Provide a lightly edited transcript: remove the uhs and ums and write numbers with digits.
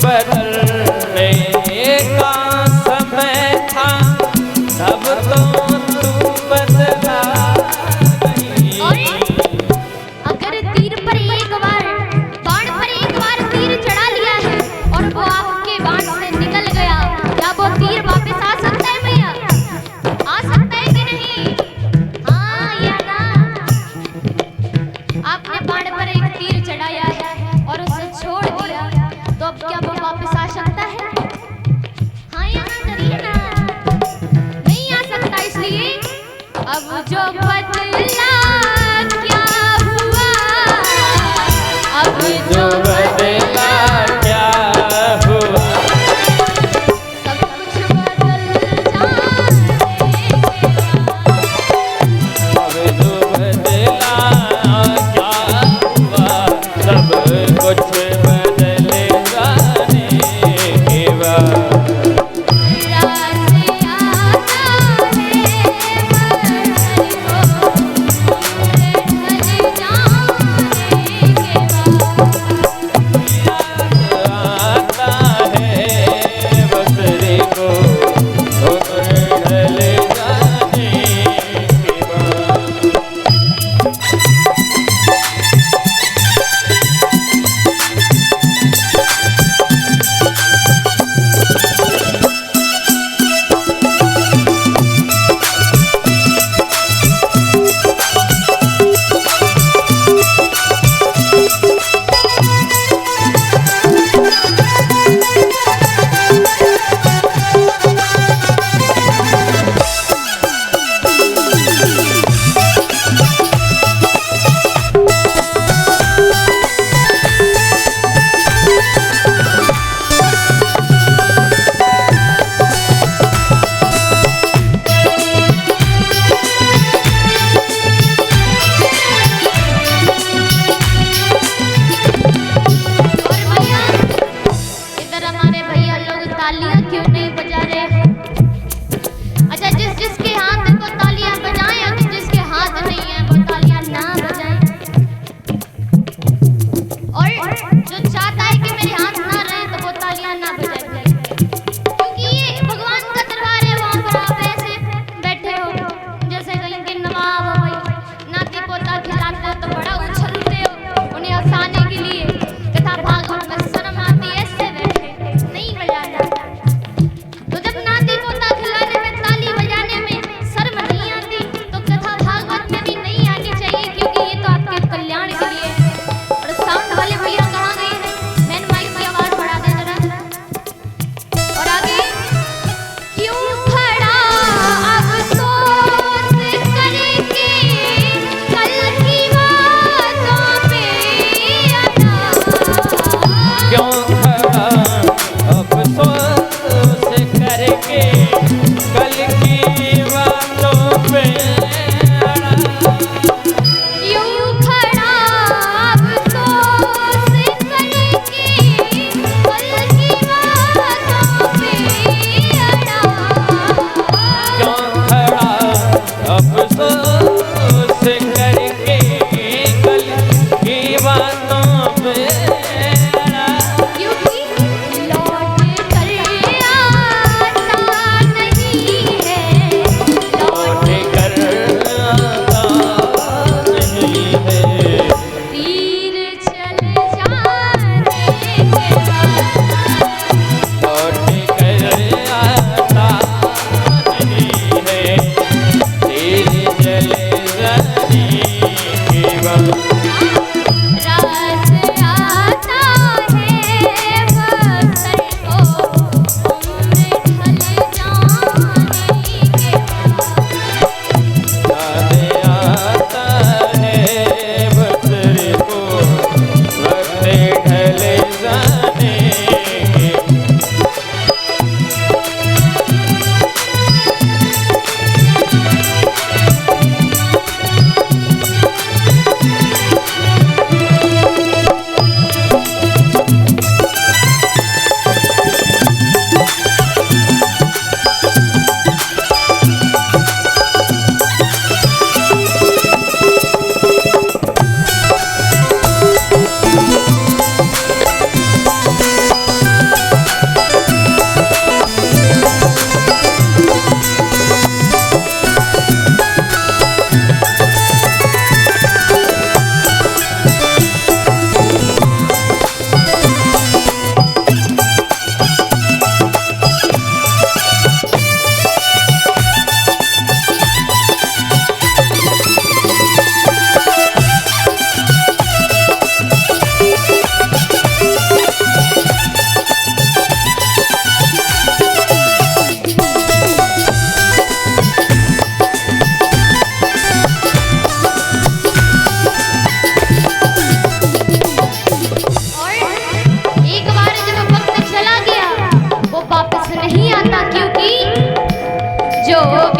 बदलने का समय था, तब तो तू बदला नहीं। अगर तीर पर एक बार, बाण पर एक बार तीर चढ़ा लिया है और वो आपके बाण से निकल गया, क्या वो तीर वापस आ सकता है भैया? आ सकता है कि नहीं? हाँ या ना? आपने बाण पर एक तीर चढ़ाया है और उसे छोड़ दिया, तो अब क्या वो वापस आ सकता है? हाँ या ना? करिए ना। नहीं आ सकता, इसलिए अब जो बदला क्या हुआ, अब जो बदला क्या हुआ, सब कुछ बदल जाएगा। अब जो बदला क्या हुआ, सब कुछ बदल जाने के बाद। आता है बसरे को उम्र ढल जाने के बाद। तालियां क्यों नहीं बजा रहे? अच्छा, जिसके हाथ में वो तालियां बजाएं और जिसके हाथ नहीं है वो तालियां ना बजाएं। और जो चाहता है कि मेरे हाथ ना रहे तो वो तालियां ना बजाए, क्योंकि ये भगवान का दरबार है। वहाँ पर आप ऐसे बैठे हो जैसे कहीं के नवाब हो, भाई नाती पोता खिलाते हो तो बड़ा उछलते हो उन्हें हंसाने के लिए, तथा भागों में शर्म आती है ऐसे बैठे नहीं बजाना। तो जब नाती पोता खिलाने में ताली बजाने में शर्म नहीं आती हो